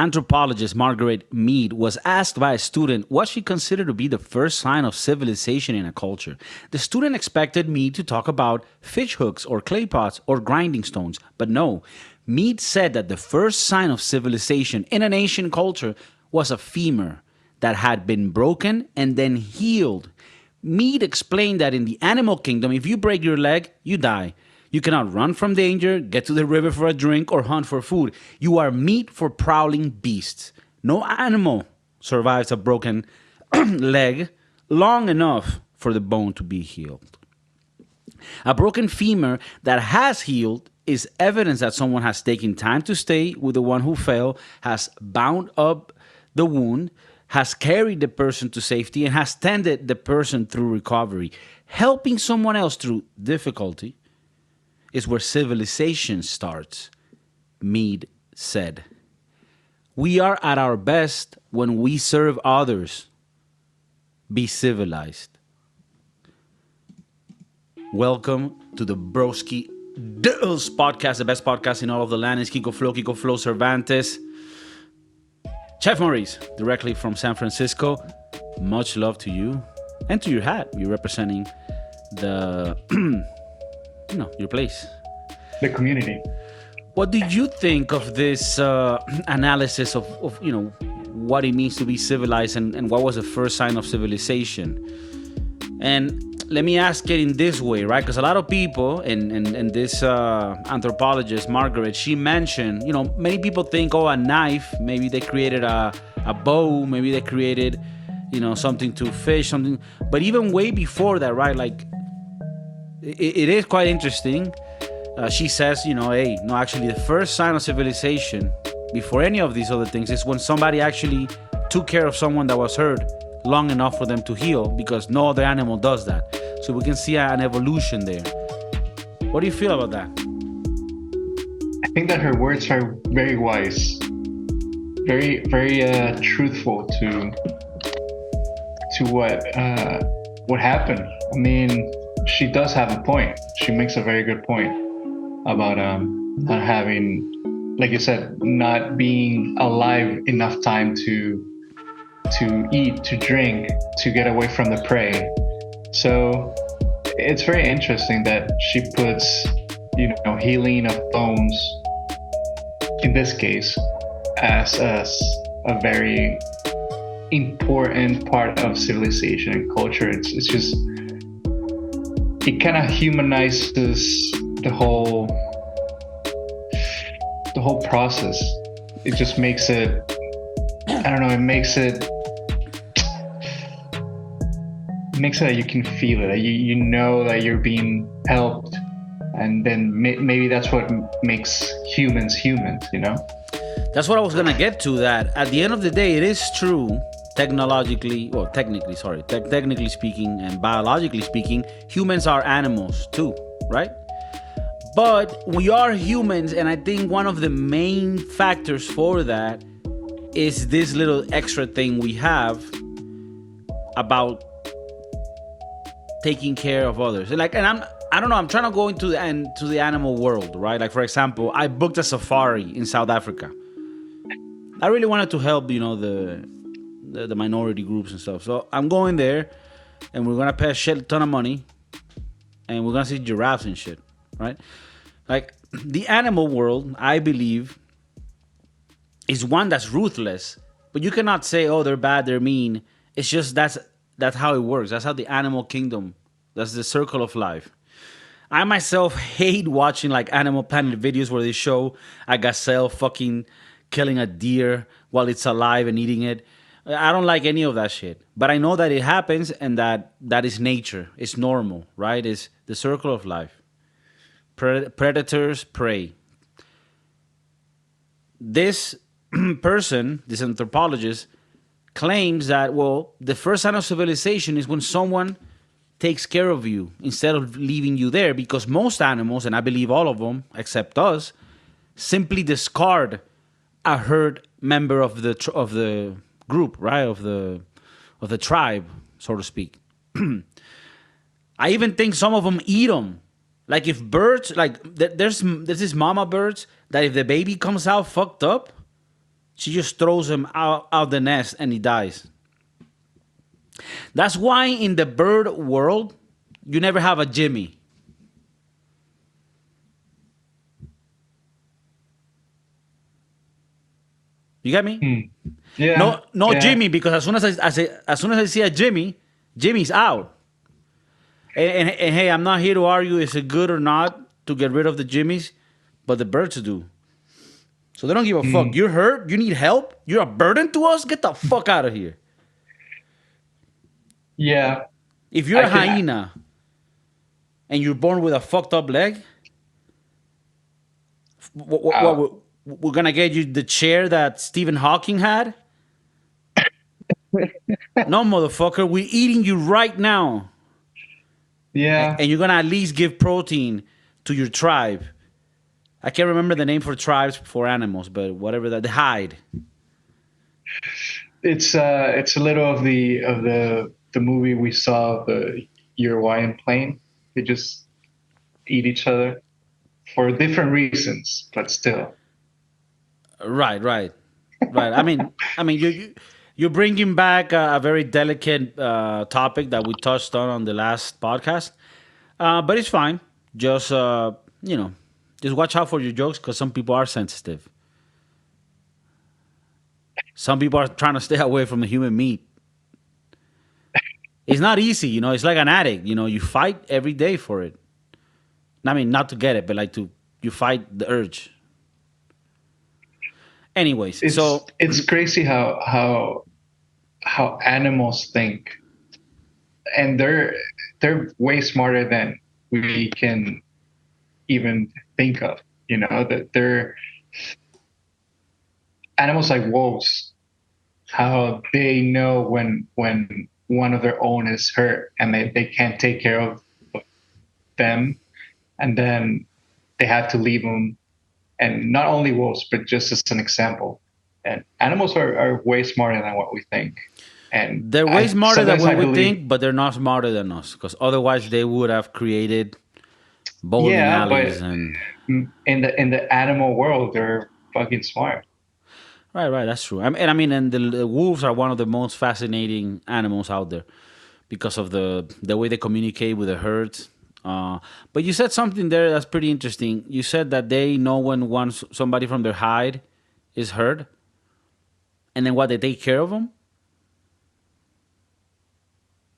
Anthropologist Margaret Mead was asked by a student what she considered to be the first sign of civilization in a culture. The student expected Mead to talk about fish hooks or clay pots or grinding stones, but no. Mead said that the first sign of civilization in an ancient culture was a femur that had been broken and then healed. Mead explained that in the animal kingdom, if you break your leg, you die. You cannot run from danger, get to the river for a drink, or hunt for food. You are meat for prowling beasts. No animal survives a broken leg long enough for the bone to be healed. A broken femur that has healed is evidence that someone has taken time to stay with the one who fell, has bound up the wound, has carried the person to safety, and has tended the person through recovery. Helping someone else through difficulty is where civilization starts, Mead said. We are at our best when we serve others. Be civilized. Welcome to the Broski Dills podcast, the best podcast in all of the land. It's Kiko Flow Cervantes. Chef Maurice, directly from San Francisco. Much love to you and to your hat. You're representing the... your place. The community. What do you think of this analysis of what it means to be civilized and what was the first sign of civilization? And let me ask it in this way, right? Because a lot of people, and this anthropologist, Margaret, she mentioned, many people think, a knife, maybe they created a bow, maybe they created, something to fish, something. But even way before that, right? Like, it is quite interesting. She says, actually the first sign of civilization before any of these other things is when somebody actually took care of someone that was hurt long enough for them to heal, because no other animal does that. So we can see an evolution there. What do you feel about that? I think that her words are very wise, very, very truthful to what happened. I mean, she does have a point. She makes a very good point about not having, like you said, not being alive enough time to eat, to drink, to get away from the prey. So it's very interesting that she puts, healing of bones, in this case, as a very important part of civilization and culture. It's just, it kind of humanizes the whole process. It just makes it, it makes it that you can feel it, that you know that you're being helped, and then maybe that's what makes humans, That's what I was gonna get to, that at the end of the day, it is true, technically speaking and biologically speaking, humans are animals too, right? But we are humans, and I think one of the main factors for that is this little extra thing we have about taking care of others. And I'm trying to go into the animal world, right? Like, for example, I booked a safari in South Africa. I really wanted to help, the minority groups and stuff. So I'm going there, and we're gonna pay a shit ton of money, and we're gonna see giraffes and shit, right? Like, the animal world, I believe, is one that's ruthless, but you cannot say, they're bad, they're mean. It's just that's how it works. That's how the animal kingdom, that's the circle of life. I myself hate watching like Animal Planet videos where they show a gazelle fucking killing a deer while it's alive and eating it. I don't like any of that shit. But I know that it happens, and that is nature. It's normal, right? It's the circle of life. Predators prey. This person, this anthropologist, claims that, the first sign of civilization is when someone takes care of you instead of leaving you there, because most animals, and I believe all of them except us, simply discard a herd member of the group, right? Of the tribe, so to speak. I even think some of them eat them. Like, if birds, like there's this mama birds that if the baby comes out fucked up, She just throws him out the nest and he dies. That's why in the bird world, you never have a Jimmy. You get me? Yeah. No Yeah. Jimmy, because as soon as I see a Jimmy, Jimmy's out. And hey, I'm not here to argue is it good or not to get rid of the Jimmys, but the birds do. So they don't give a fuck. You're hurt. You need help. You're a burden to us. Get the fuck out of here. Yeah. If you're I a can- hyena and you're born with a fucked up leg, we're gonna get you the chair that Stephen Hawking had? No, motherfucker. We're eating you right now. Yeah. And you're gonna at least give protein to your tribe. I can't remember the name for tribes for animals, but whatever that, the hide. It's a little of the movie we saw, the Uruguayan plane. They just eat each other for different reasons, but still. Right. You're bringing back a very delicate topic that we touched on the last podcast, but it's fine. Just just watch out for your jokes because some people are sensitive. Some people are trying to stay away from the human meat. It's not easy, It's like an addict, You fight every day for it. I mean, not to get it, but like you fight the urge. Anyways, It's crazy how animals think, and they're way smarter than we can even think of. That they're animals like wolves, how they know when one of their own is hurt and they can't take care of them, and then they have to leave them. And not only wolves, but just as an example, and animals are way smarter than what we think. And they're way smarter than what we believe, think, but they're not smarter than us because otherwise they would have created bowling alleys but and in the animal world, they're fucking smart. right. That's true. And the wolves are one of the most fascinating animals out there because of the way they communicate with the herds. But you said something there that's pretty interesting. You said that they know when somebody from their hide is hurt, and then what, they take care of them.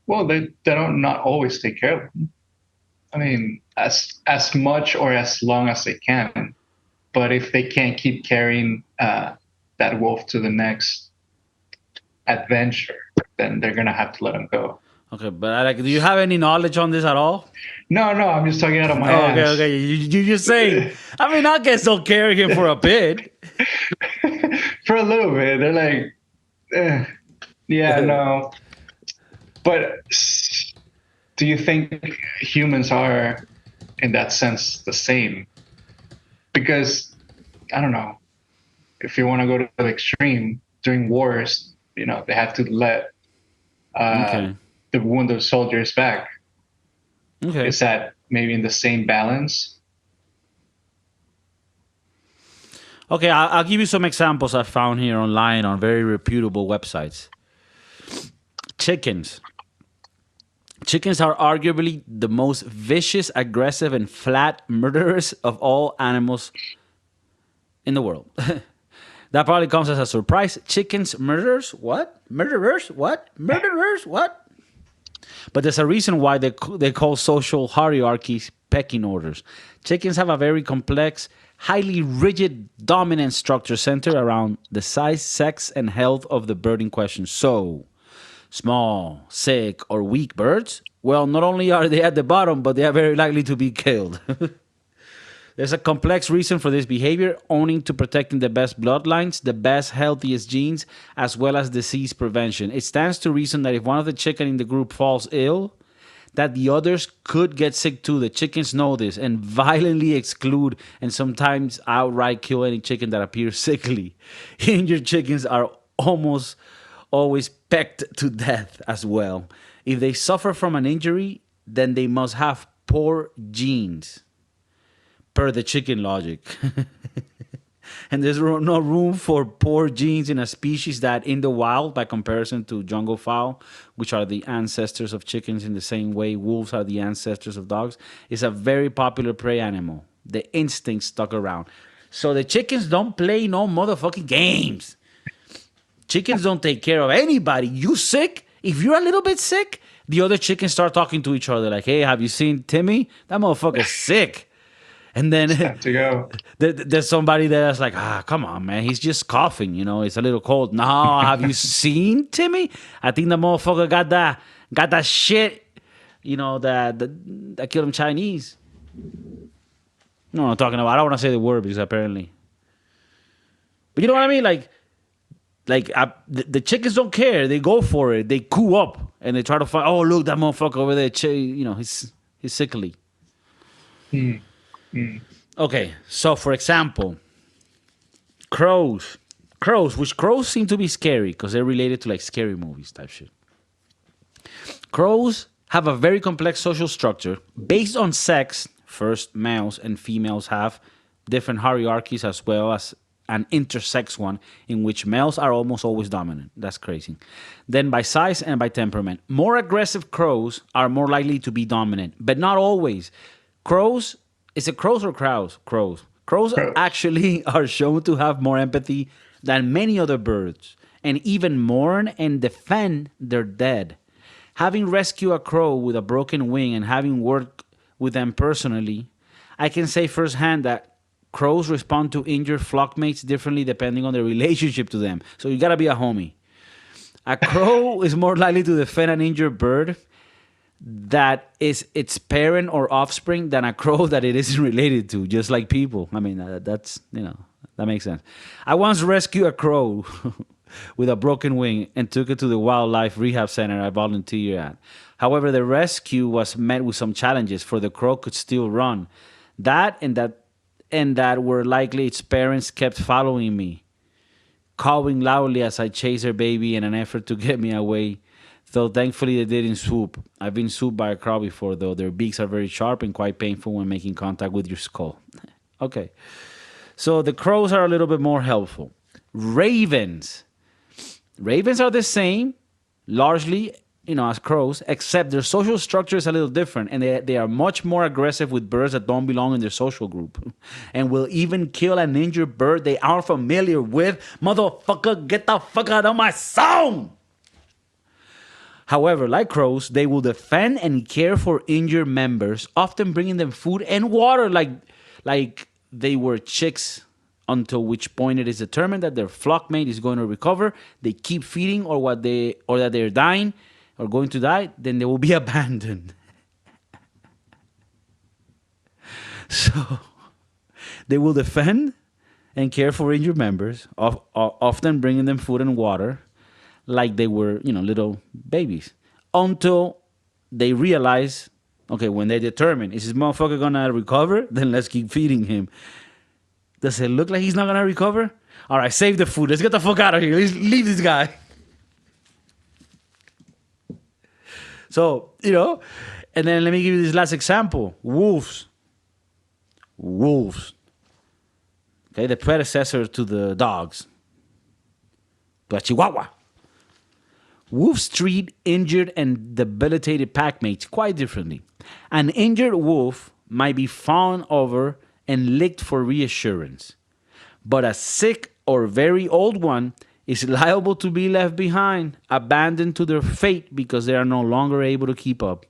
Well, they don't not always take care of them. I mean, as much or as long as they can. But if they can't keep carrying that wolf to the next adventure, then they're gonna have to let him go. Okay, but do you have any knowledge on this at all? No, I'm just talking out of my ass. Okay. You just saying. I guess they'll carry him for a bit. For a little bit, they're like, yeah, no. But do you think humans are, in that sense, the same? Because I don't know. If you want to go to the extreme, during wars, they have to let the wounded soldiers back. Okay. Is that maybe in the same balance? Okay, I'll give you some examples I found here online on very reputable websites. Chickens. Chickens are arguably the most vicious, aggressive, and flat murderers of all animals in the world. That probably comes as a surprise. Chickens, murderers? What? Murderers? What? Murderers? What? But there's a reason why they call social hierarchies pecking orders. Chickens have a very complex, highly rigid, dominant structure centered around the size, sex, and health of the bird in question. So, small, sick, or weak birds, well, not only are they at the bottom, but they are very likely to be killed. There's a complex reason for this behavior, owing to protecting the best bloodlines, the best, healthiest genes, as well as disease prevention. It stands to reason that if one of the chicken in the group falls ill, that the others could get sick too. The chickens know this and violently exclude and sometimes outright kill any chicken that appears sickly. Injured chickens are almost always pecked to death as well. If they suffer from an injury, then they must have poor genes. Per the chicken logic. And there's no room for poor genes in a species that in the wild, by comparison to jungle fowl, which are the ancestors of chickens in the same way wolves are the ancestors of dogs, is a very popular prey animal. The instinct stuck around. So the chickens don't play no motherfucking games. Chickens don't take care of anybody. You sick? If you're a little bit sick, the other chickens start talking to each other like, hey, have you seen Timmy? That motherfucker's sick. And then Have to go. there's somebody that's like, come on, man. He's just coughing. It's a little cold. No, have you seen Timmy? I think the motherfucker got that shit, that killed him Chinese. No, I'm talking about. I don't want to say the word because apparently. But you know what I mean? The chickens don't care. They go for it. They coo up and they try to find. Oh, look, that motherfucker over there. He's sickly. Okay, so for example, crows. Crows seem to be scary because they're related to like scary movies type shit. Crows have a very complex social structure based on sex. First, males and females have different hierarchies as well as an intersex one in which males are almost always dominant. That's crazy. Then by size and by temperament. More aggressive crows are more likely to be dominant, but not always. Crows, is it crows or crows? Crows. Crows actually are shown to have more empathy than many other birds and even mourn and defend their dead. Having rescued a crow with a broken wing and having worked with them personally, I can say firsthand that crows respond to injured flockmates differently depending on their relationship to them. So you gotta be a homie. A crow is more likely to defend an injured bird that is its parent or offspring than a crow that it isn't related to, just like people. I mean, that makes sense. I once rescued a crow with a broken wing and took it to the wildlife rehab center I volunteered at. However, the rescue was met with some challenges, for the crow could still run. That were likely its parents kept following me, cawing loudly as I chased their baby in an effort to get me away. Though thankfully they didn't swoop. I've been swooped by a crow before, though. Their beaks are very sharp and quite painful when making contact with your skull. Okay. So the crows are a little bit more helpful. Ravens. Ravens are the same, largely, as crows, except their social structure is a little different, and they are much more aggressive with birds that don't belong in their social group, and will even kill an injured bird they aren't familiar with. Motherfucker, get the fuck out of my zone! However, like crows, they will defend and care for injured members, often bringing them food and water like they were chicks, until which point it is determined that their flockmate is going to recover. They keep feeding or that they're dying or going to die, then they will be abandoned. So they will defend and care for injured members, often bringing them food and water like they were, little babies, until they realize, okay, when they determine, is this motherfucker gonna recover? Then let's keep feeding him. Does it look like he's not gonna recover? All right, save the food. Let's get the fuck out of here. Let's leave this guy. So, and then let me give you this last example. Wolves. Okay, the predecessor to the dogs. The Chihuahua. Wolves treat injured and debilitated packmates quite differently. An injured wolf might be fawned over and licked for reassurance, but a sick or very old one is liable to be left behind, abandoned to their fate because they are no longer able to keep up.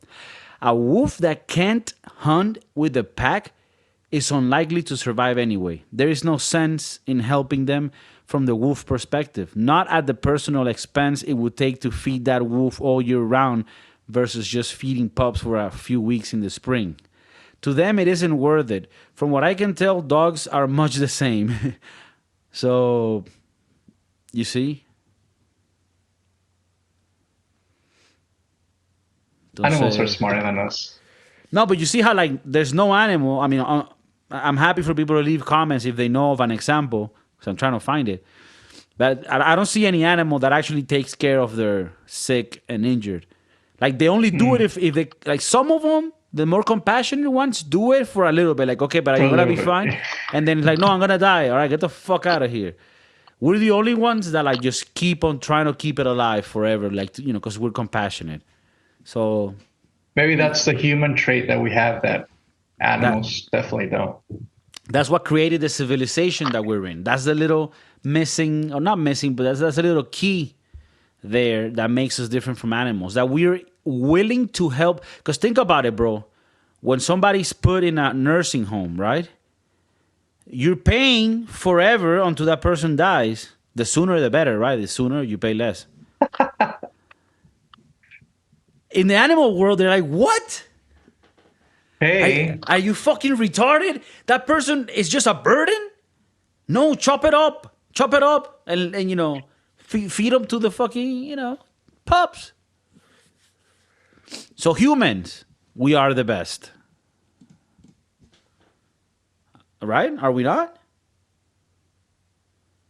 A wolf that can't hunt with the pack is unlikely to survive anyway. There is no sense in helping them from the wolf perspective, not at the personal expense it would take to feed that wolf all year round versus just feeding pups for a few weeks in the spring. To them, it isn't worth it. From what I can tell, dogs are much the same. So, you see? Animals are smarter than us. No, but you see how, there's no animal. I mean, I'm happy for people to leave comments if they know of an example, because I'm trying to find it. But I don't see any animal that actually takes care of their sick and injured. They only do it if they, some of them, The more compassionate ones do it for a little bit, like, okay, but For you're a gonna be little fine. bit. And then it's like, no, I'm gonna die. All right, get the fuck out of here. We're the only ones that like just keep on trying to keep it alive forever, like because we're compassionate. So Maybe that's the human trait that we have that that animals definitely don't. that's what created the civilization that we're in. That's the little missing, or not missing, but that's a little key there that makes us different from animals. That we're willing to help. Because think about it, bro. When somebody's put in a nursing home, right? You're paying forever until that person dies. The sooner the better, right? The sooner you pay less. In the animal world, they're like, what? Hey, Are you fucking retarded? That person is just a burden? No, chop it up. Chop it up and feed them to the fucking, pups. So humans, we are the best. Right? Are we not?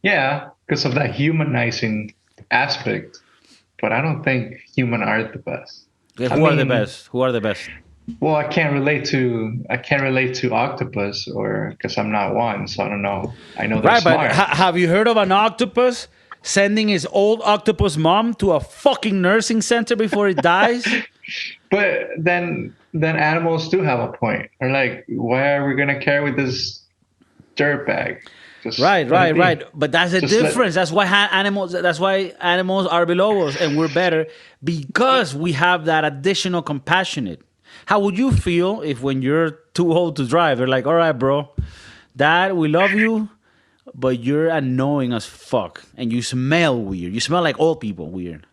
yeah, because of that humanizing aspect. But I don't think human are the best. Okay, I who are the mean, best? Who are the best? well, I can't relate to octopus, or because I'm not one, so I don't know. I know they're Right, but smart. have you heard of an octopus sending his old octopus mom to a fucking nursing center before it dies? But then animals do have a point. They're like, why are we gonna carry with this dirt bag? Just Right, let right, it be. right. But that's the Just let- difference. That's why animals. That's why animals are below us, and we're better because we have that additional compassionate. How would you feel if, when you're too old to drive, they're like, "All right, bro, Dad, we love you, but you're annoying as fuck, and you smell weird. You smell like old people weird."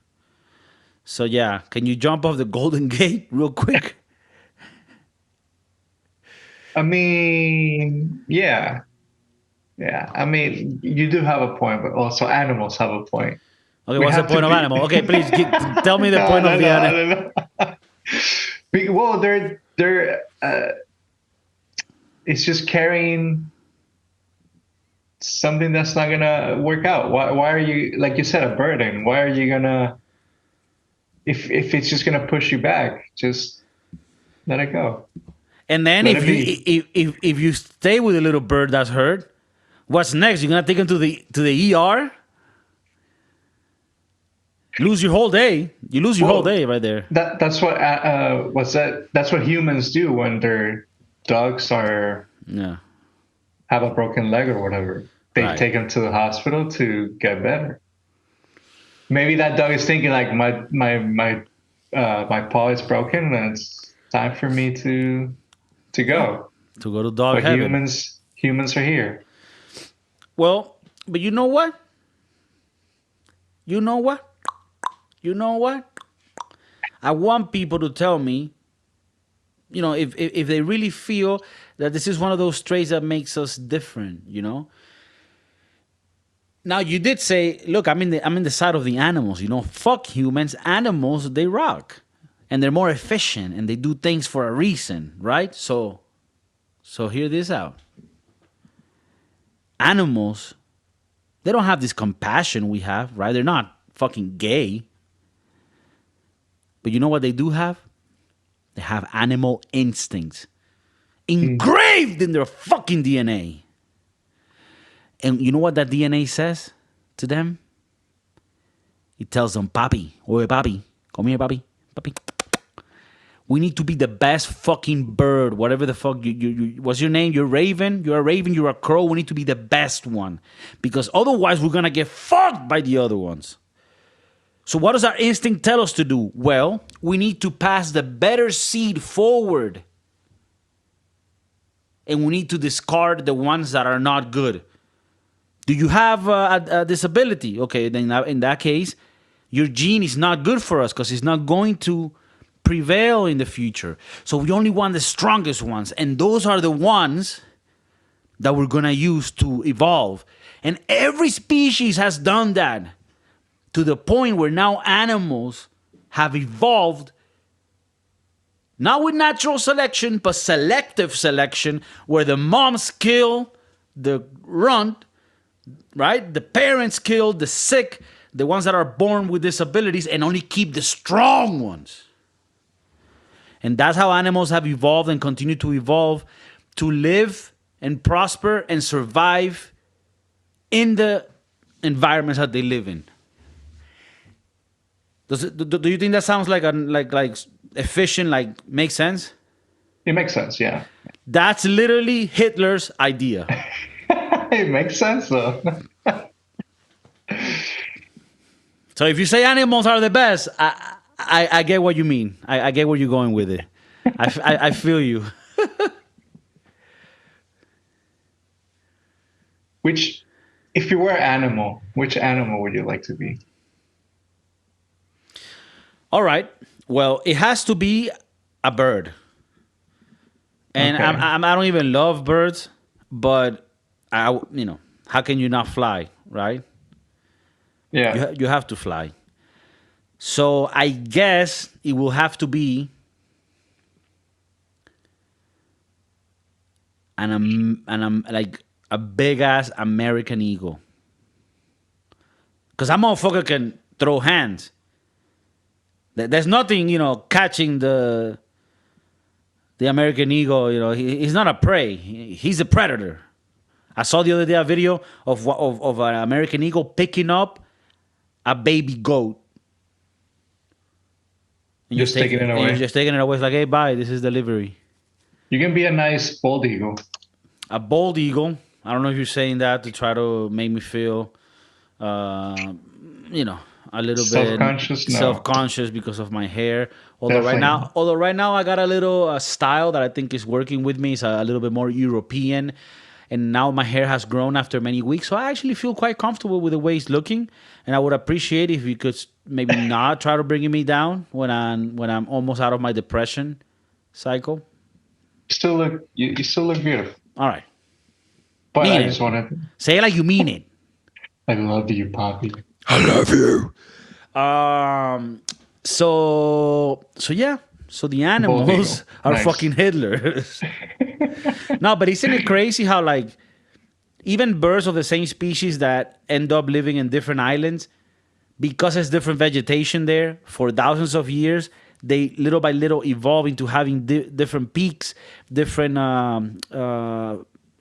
So yeah, can you jump off the Golden Gate real quick? I mean, yeah. Yeah. I mean, you do have a point, but also animals have a point. Okay, We what's the have to point of be- animal? Okay, please tell me the No, point no, of the no, animal. no, no. Well, they're it's just carrying something that's not gonna work out. Why are you, like you said, a burden? Why are you gonna, if it's just gonna push you back, just let it go. And then Let if it you be. if you stay with a little bird that's hurt, what's next? You're gonna take him to the ER? Lose your whole day. You lose your whole Well, day right there. that's what what's that? That's what humans do when their dogs are Yeah. have a broken leg or whatever. They Right. take them to the hospital to get better. Maybe that dog is thinking like my paw is broken and it's time for me to go. To go to dog But heaven. humans are here. Well, but you know what? You know what? You know what? I want people to tell me, if they really feel that this is one of those traits that makes us different. Now you did say, look, I'm in the side of the animals. Fuck humans. Animals, they rock, and they're more efficient, and they do things for a reason, right? So hear this out. Animals, they don't have this compassion we have, right? They're not fucking gay. But you know what they do have? They have animal instincts engraved in their fucking DNA. And you know what that DNA says to them? It tells them, papi, oye papi, come here papi, papi. We need to be the best fucking bird, whatever the fuck what's your name? You're Raven, you're a raven, you're a crow. We need to be the best one. Because otherwise we're gonna get fucked by the other ones. So what does our instinct tell us to do? Well, we need to pass the better seed forward. And we need to discard the ones that are not good. Do you have a disability? Okay, then in that case, your gene is not good for us because it's not going to prevail in the future. So we only want the strongest ones. And those are the ones that we're going to use to evolve. And every species has done that, to the point where now animals have evolved, not with natural selection, but selective selection, where the moms kill the runt, right? The parents kill the sick, the ones that are born with disabilities, and only keep the strong ones. And that's how animals have evolved and continue to evolve to live and prosper and survive in the environments that they live in. Do you think that sounds like efficient, like makes sense? It makes sense, yeah. That's literally Hitler's idea. It makes sense though. So if you say animals are the best, I get what you mean. I get where you're going with it. I feel you. If you were an animal, which animal would you like to be? All right. Well, it has to be a bird. And Okay. I don't even love birds, but how can you not fly, right? Yeah. You have to fly. So I guess it will have to be like a big ass American eagle. Because that motherfucker can throw hands. There's nothing, catching the American eagle. He's not a prey. He's a predator. I saw the other day a video of an American eagle picking up a baby goat. And Just taking it away. You're just taking it away. It's like, hey, bye. This is delivery. You can be a nice bald eagle. A bald eagle. I don't know if you're saying that to try to make me feel, a little Self-conscious? bit No. self-conscious because of my hair. Although Definitely. right now I got a little style that I think is working with me. It's a little bit more European, and now my hair has grown after many weeks, so I actually feel quite comfortable with the way it's looking. And I would appreciate if you could maybe not try to bring me down when I'm almost out of my depression cycle. You still look beautiful. All right, But Mean I it. just wanted say it like you mean it. I love you, Poppy. I love you. So yeah. So the animals are Nice. fucking Hitlers. No, but isn't it crazy how like even birds of the same species that end up living in different islands, because it's different vegetation there for thousands of years, they little by little evolve into having different peaks, different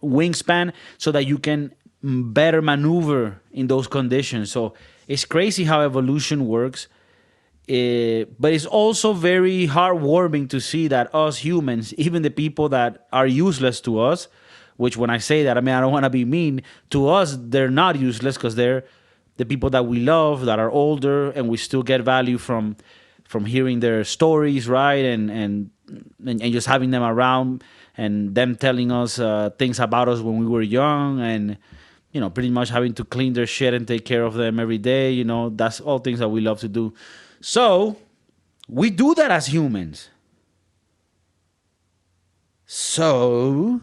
wingspan, so that you can better maneuver in those conditions. So it's crazy how evolution works. But it's also very heartwarming to see that us humans, even the people that are useless to us, which when I say that, I mean, I don't want to be mean, to us, they're not useless because they're the people that we love, that are older, and we still get value from hearing their stories, right? And just having them around and them telling us things about us when we were young, and pretty much having to clean their shit and take care of them every day. That's all things that we love to do. So we do that as humans. So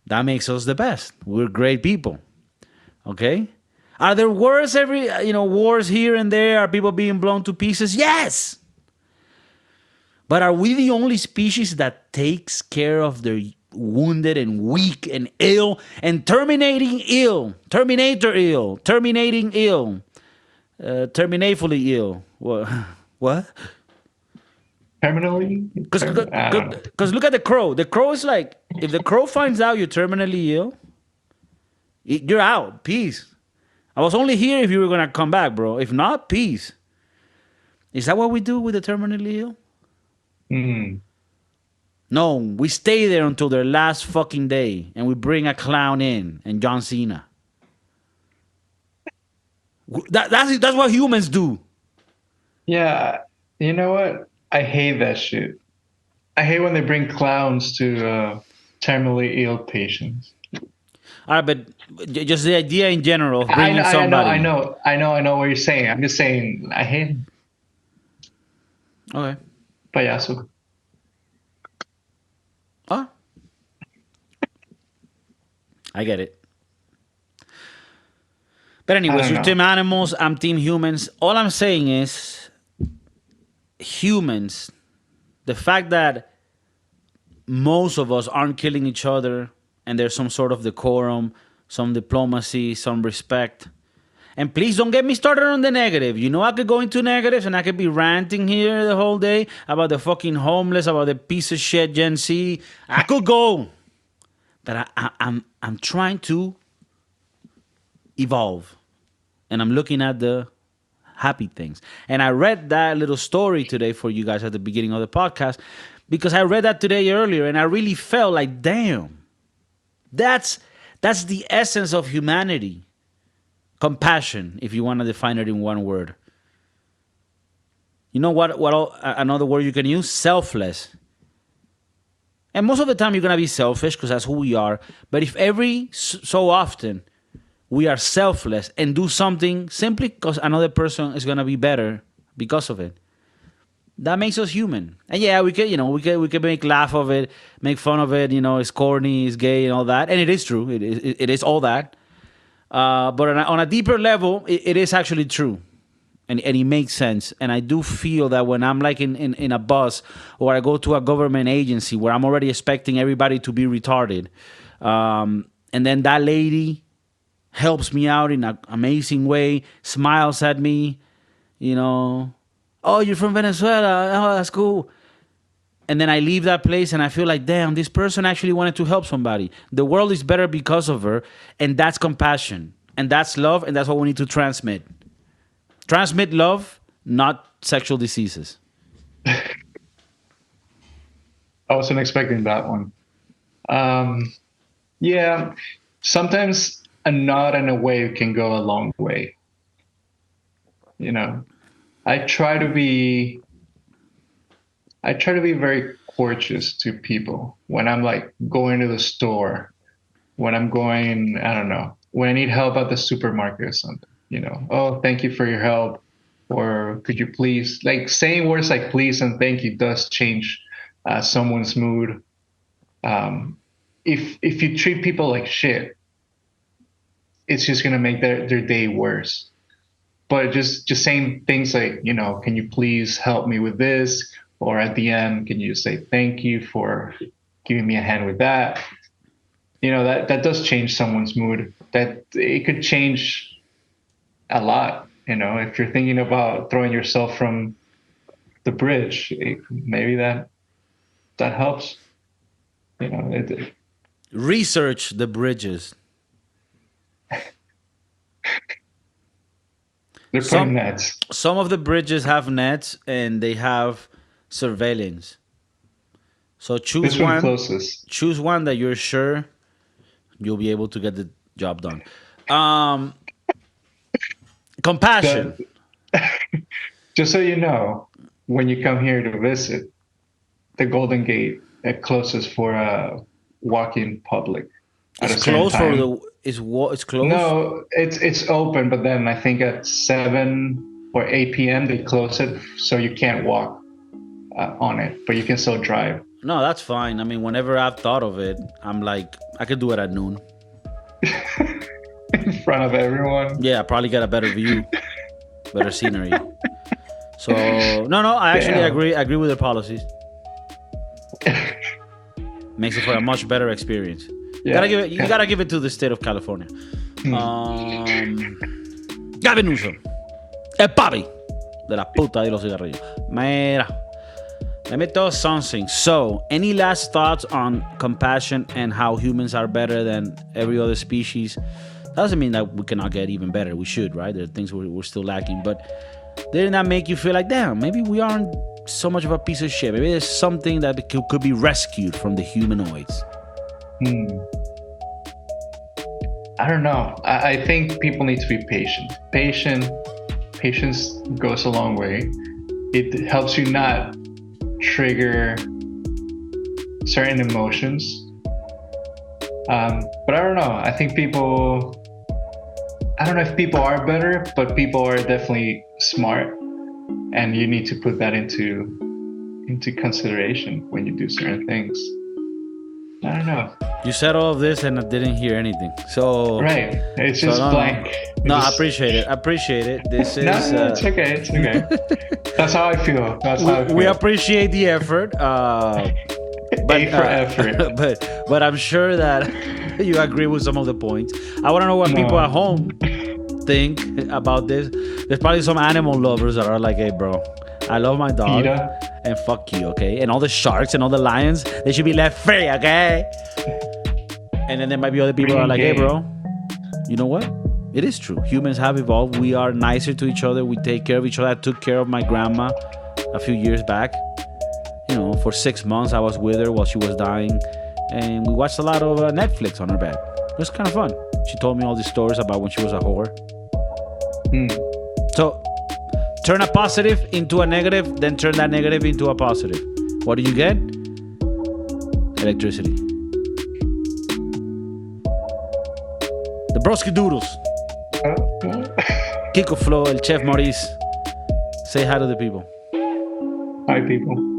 that makes us the best. We're great people. Okay? Are there wars wars here and there? Are people being blown to pieces? Yes. But are we the only species that takes care of their wounded and weak and ill and terminating ill? Terminator ill. Terminating ill. Terminatefully ill. What? Terminally? Because look at the crow. The crow is like, if the crow finds out you're terminally ill, you're out. Peace. I was only here if you were going to come back, bro. If not, peace. Is that what we do with the terminally ill? Mm. No, we stay there until their last fucking day, and we bring a clown in and John Cena. That's what humans do. Yeah. You know what? I hate that shit. I hate when they bring clowns to terminally ill patients. All right, but just the idea in general of bringing somebody. I know what you're saying. I'm just saying, I hate him. Okay. Payaso. Oh. I get it. But anyways, you're team animals, I'm team humans. All I'm saying is humans, the fact that most of us aren't killing each other and there's some sort of decorum, some diplomacy, some respect. And please don't get me started on the negative. You know, I could go into negatives and I could be ranting here the whole day about the fucking homeless, about the piece of shit Gen Z. I could go. But I'm trying to evolve. And I'm looking at the happy things. And I read that little story today for you guys at the beginning of the podcast because I read that today earlier and I really felt like, damn, that's the essence of humanity. Compassion, if you want to define it in one word. You know what another word you can use? Selfless. And most of the time you're going to be selfish because that's who we are. But if every so often we are selfless and do something simply because another person is going to be better because of it, that makes us human. And yeah, we could make laugh of it, make fun of it, it's corny, it's gay and all that. And it is true. It is all that. But on a deeper level, it is actually true. And it makes sense. And I do feel that when I'm like in a bus or I go to a government agency where I'm already expecting everybody to be retarded, and then that lady helps me out in an amazing way, smiles at me, oh, you're from Venezuela, oh, that's cool. And then I leave that place and I feel like, damn, this person actually wanted to help somebody. The world is better because of her. And that's compassion. And that's love. And that's what we need to transmit. Transmit love, not sexual diseases. I wasn't expecting that one. Yeah, sometimes a nod and a wave can go a long way. I try to be very courteous to people when I'm like going to the store, when I'm going, I don't know, when I need help at the supermarket or something, oh, thank you for your help. Or could you please, like saying words like please and thank you does change someone's mood. If you treat people like shit, it's just going to make their day worse. But just saying things like, can you please help me with this? Or at the end, can you say thank you for giving me a hand with that? That does change someone's mood. That it could change a lot. If you're thinking about throwing yourself from the bridge, maybe that helps. Research the bridges. They're putting nets. Some of the bridges have nets and they have surveillance. So choose one. Closest. Choose one that you're sure you'll be able to get the job done. Compassion. Just so you know, when you come here to visit, the Golden Gate is closest for walk-in public. It's closed for it's closed. No, it's open, but then I think at 7 or 8 p.m. they close it, so you can't walk on it, but you can still drive. No, that's fine. I mean, whenever I've thought of it, I'm like, I could do it at noon. In front of everyone. Yeah, probably get a better view, better scenery. So no, I actually agree with their policies. Makes it for a much better experience. Yeah. You gotta give it to the state of California. Gavin Newsom, el papi de la puta de los cigarrillos. Mira, let me tell something. So, any last thoughts on compassion and how humans are better than every other species? Doesn't mean that we cannot get even better. We should, right? There are things we're still lacking. But didn't that make you feel like, damn, maybe we aren't so much of a piece of shit? Maybe there's something that could be rescued from the humanoids. I don't know. I think people need to be patient. Patience goes a long way. It helps you not trigger certain emotions. But I don't know. I think I don't know if people are better, but people are definitely smart, and you need to put that into consideration when you do certain things. I don't know. You said all of this and I didn't hear anything. So right, it's just blank. No, I appreciate it. This is. No, it's okay. It's okay. That's how I feel. We appreciate the effort. But for effort. But I'm sure that you agree with some of the points. I want to know what people at home think about this. There's probably some animal lovers that are like, hey, bro, I love my dog. PETA. And fuck you, okay? And all the sharks and all the lions, they should be left free, okay? And then there might be other people that are like, hey, bro, you know what? It is true. Humans have evolved. We are nicer to each other. We take care of each other. I took care of my grandma a few years back. You know, for 6 months, I was with her while she was dying. And we watched a lot of Netflix on her bed. It was kind of fun. She told me all these stories about when she was a whore. So, turn a positive into a negative, then turn that negative into a positive. What do you get? Electricity. The Broski Doodles. KIKO Flo, el Chef Maurice. Say hi to the people. Hi, people.